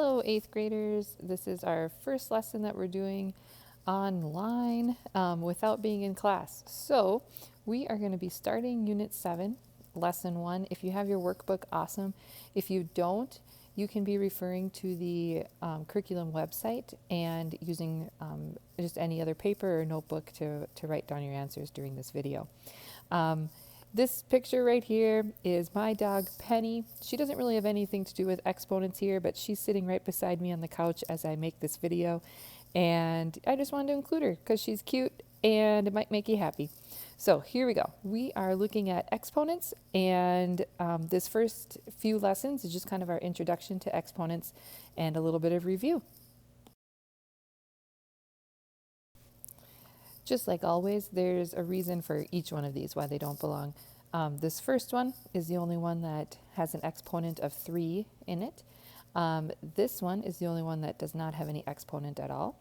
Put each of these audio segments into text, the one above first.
Hello, 8th graders. This is our first lesson that we're doing online without being in class. So we are going to be starting Unit 7, Lesson 1. If you have your workbook, awesome. If you don't, you can be referring to the curriculum website and using just any other paper or notebook to write down your answers during this video. This picture right here is my dog, Penny. She doesn't really have anything to do with exponents here, but she's sitting right beside me on the couch as I make this video. And I just wanted to include her because she's cute and it might make you happy. So here we go. We are looking at exponents, and this first few lessons is just kind of our introduction to exponents and a little bit of review. Just like always, there's a reason for each one of these, why they don't belong. This first one is the only one that has an exponent of 3 in it. This one is the only one that does not have any exponent at all.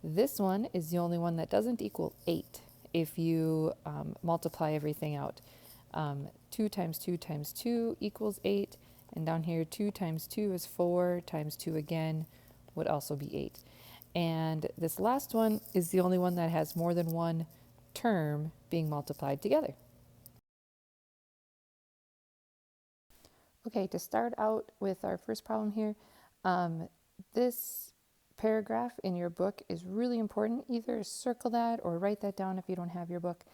This one is the only one that doesn't equal 8 if you multiply everything out. 2 times 2 times 2 equals 8, and down here 2 times 2 is 4, times 2 again would also be 8. And this last one is the only one that has more than one term being multiplied together. Okay, to start out with our first problem here, this paragraph in your book is really important. Either circle that or write that down if you don't have your book.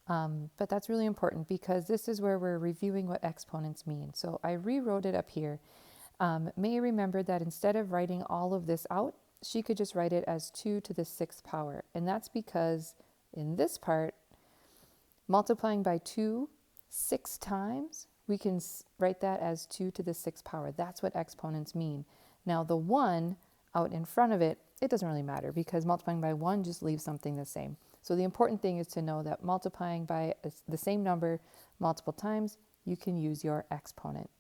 But that's really important because this is where we're reviewing what exponents mean. So I rewrote it up here. May remember that instead of writing all of this out, she could just write it as 2 to the 6th power. And that's because in this part, multiplying by 2 6 times, we can write that as 2 to the 6th power. That's what exponents mean. Now the 1 out in front of it, it doesn't really matter because multiplying by 1 just leaves something the same. So the important thing is to know that multiplying by the same number multiple times, you can use your exponent.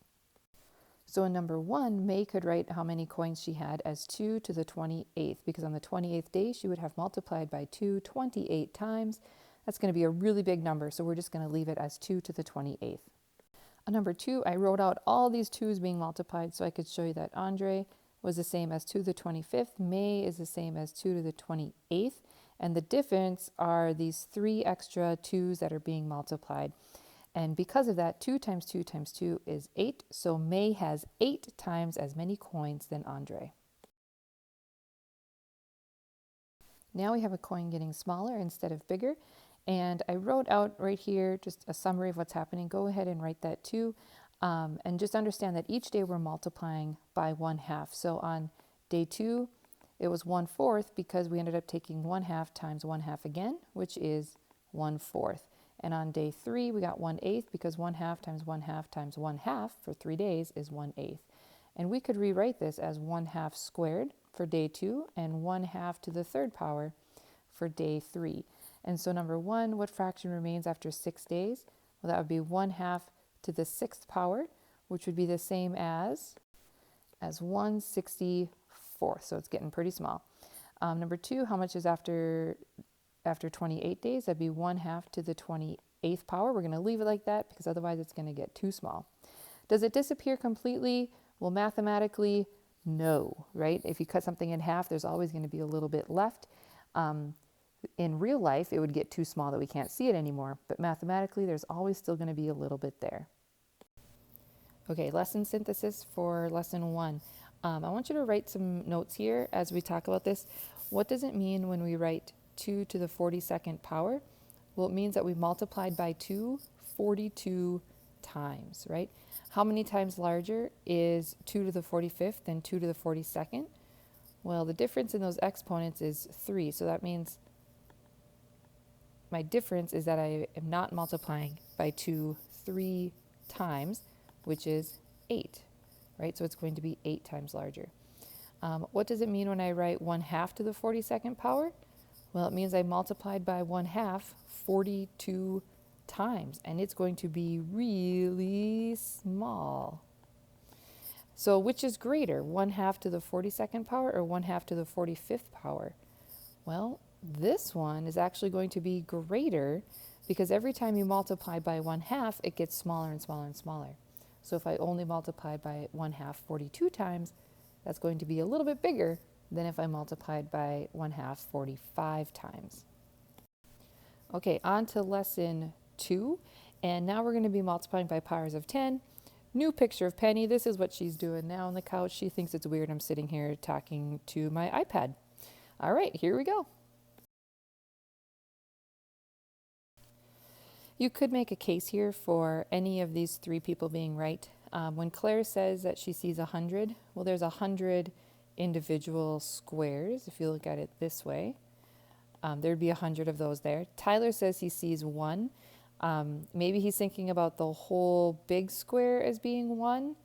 So in number 1, May could write how many coins she had as 2 to the 28th, because on the 28th day, she would have multiplied by 2 28 times. That's going to be a really big number, so we're just going to leave it as 2 to the 28th. On number 2, I wrote out all these 2's being multiplied so I could show you that Andre was the same as 2 to the 25th, May is the same as 2 to the 28th, and the difference are these 3 extra 2's that are being multiplied. And because of that, 2 times 2 times 2 is 8. So May has 8 times as many coins than Andre. Now we have a coin getting smaller instead of bigger. And I wrote out right here just a summary of what's happening. Go ahead and write that too. And just understand that each day we're multiplying by 1/2. So on day 2, it was 1/4 because we ended up taking 1/2 times 1/2 again, which is 1/4. And on day 3, we got 1/8 because 1/2 times 1/2 times 1/2 for 3 days is 1/8. And we could rewrite this as 1/2 squared for day 2 and 1/2 to the 3rd power for day 3. And so number 1, what fraction remains after 6 days? Well, that would be 1/2 to the 6th power, which would be the same as 1/64. So it's getting pretty small. Number 2, how much is after 28 days? That'd be 1/2 to the 28th power. We're going to leave it like that because otherwise it's going to get too small. Does it disappear completely? Well, mathematically, no, right? If you cut something in half, there's always going to be a little bit left. In real life, it would get too small that we can't see it anymore, but mathematically, there's always still going to be a little bit there. Okay, lesson synthesis for lesson 1. I want you to write some notes here as we talk about this. What does it mean when we write 2 to the 42nd power? Well, it means that we multiplied by 2 42 times, right? How many times larger is 2 to the 45th than 2 to the 42nd? Well, the difference in those exponents is 3, so that means my difference is that I am not multiplying by 2 3 times, which is 8, right? So it's going to be 8 times larger. What does it mean when I write 1/2 to the 42nd power? Well, it means I multiplied by 1/2 42 times, and it's going to be really small. So which is greater, 1/2 to the 42nd power or 1/2 to the 45th power? Well, this one is actually going to be greater because every time you multiply by 1/2, it gets smaller and smaller and smaller. So if I only multiplied by 1/2 42 times, that's going to be a little bit bigger than if I multiplied by 1/2 45 times. Okay, on to lesson 2. And now we're going to be multiplying by powers of 10. New picture of Penny. This is what she's doing now on the couch. She thinks it's weird I'm sitting here talking to my iPad. All right, here we go. You could make a case here for any of these 3 people being right. When Claire says that she sees 100, well, there's 100 individual squares, if you look at it this way. There'd be 100 of those there. Tyler says he sees 1. Maybe he's thinking about the whole big square as being 1.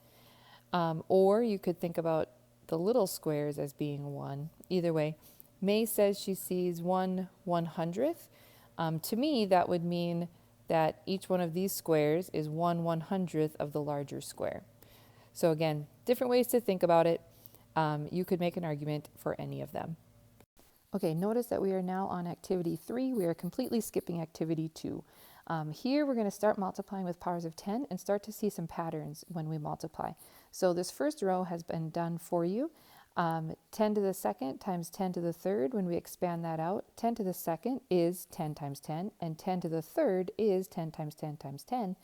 Or you could think about the little squares as being 1. Either way, May says she sees 1/100th. To me, that would mean that each one of these squares is 1/100th of the larger square. So again, different ways to think about it. You could make an argument for any of them. Okay, notice that we are now on activity 3. We are completely skipping activity 2. Here we're going to start multiplying with powers of 10 and start to see some patterns when we multiply. So this first row has been done for you. 10 to the second times 10 to the third. When we expand that out, 10 to the second is 10 times 10, and 10 to the third is 10 times 10 times 10.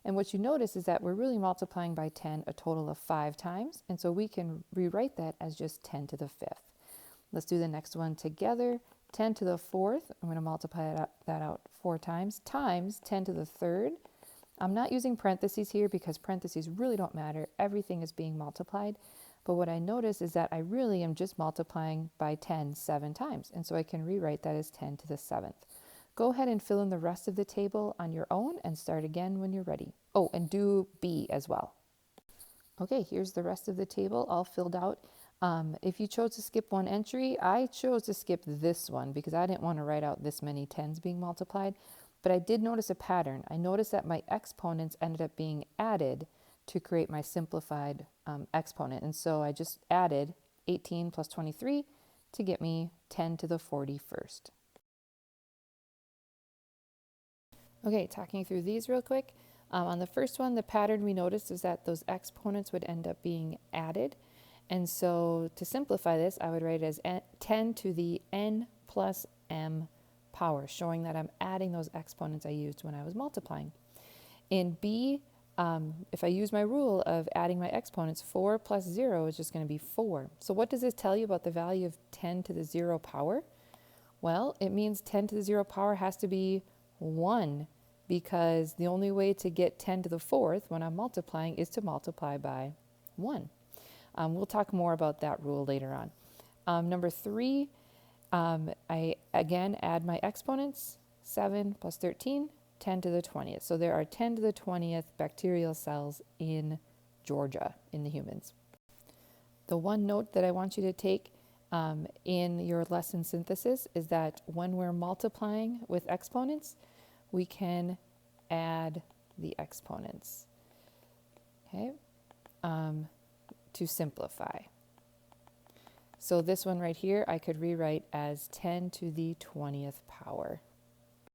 And what you notice is that we're really multiplying by 10 a total of 5 times, and so we can rewrite that as just 10 to the 5th. Let's do the next one together. 10 to the 4th, I'm going to multiply that out 4 times, times 10 to the 3rd. I'm not using parentheses here because parentheses really don't matter. Everything is being multiplied. But what I notice is that I really am just multiplying by 10 7 times. And so I can rewrite that as 10 to the 7th. Go ahead and fill in the rest of the table on your own and start again when you're ready. Oh, and do B as well. Okay, here's the rest of the table all filled out. If you chose to skip one entry, I chose to skip this one because I didn't want to write out this many 10s being multiplied. But I did notice a pattern. I noticed that my exponents ended up being added to create my simplified exponent. And so I just added 18 plus 23 to get me 10 to the 41st. Okay, talking through these real quick. On the first one, the pattern we noticed is that those exponents would end up being added. And so to simplify this, I would write it as 10 to the n plus m power, showing that I'm adding those exponents I used when I was multiplying. In B, if I use my rule of adding my exponents, 4 plus 0 is just going to be 4. So what does this tell you about the value of 10 to the 0 power? Well, it means 10 to the 0 power has to be 1, because the only way to get 10 to the 4th when I'm multiplying is to multiply by 1. We'll talk more about that rule later on. Number 3, I again add my exponents, 7 plus 13, 10 to the 20th. So there are 10 to the 20th bacterial cells in Georgia, in the humans. The one note that I want you to take in your lesson synthesis is that when we're multiplying with exponents, we can add the exponents, okay, to simplify. So this one right here, I could rewrite as 10 to the 20th power.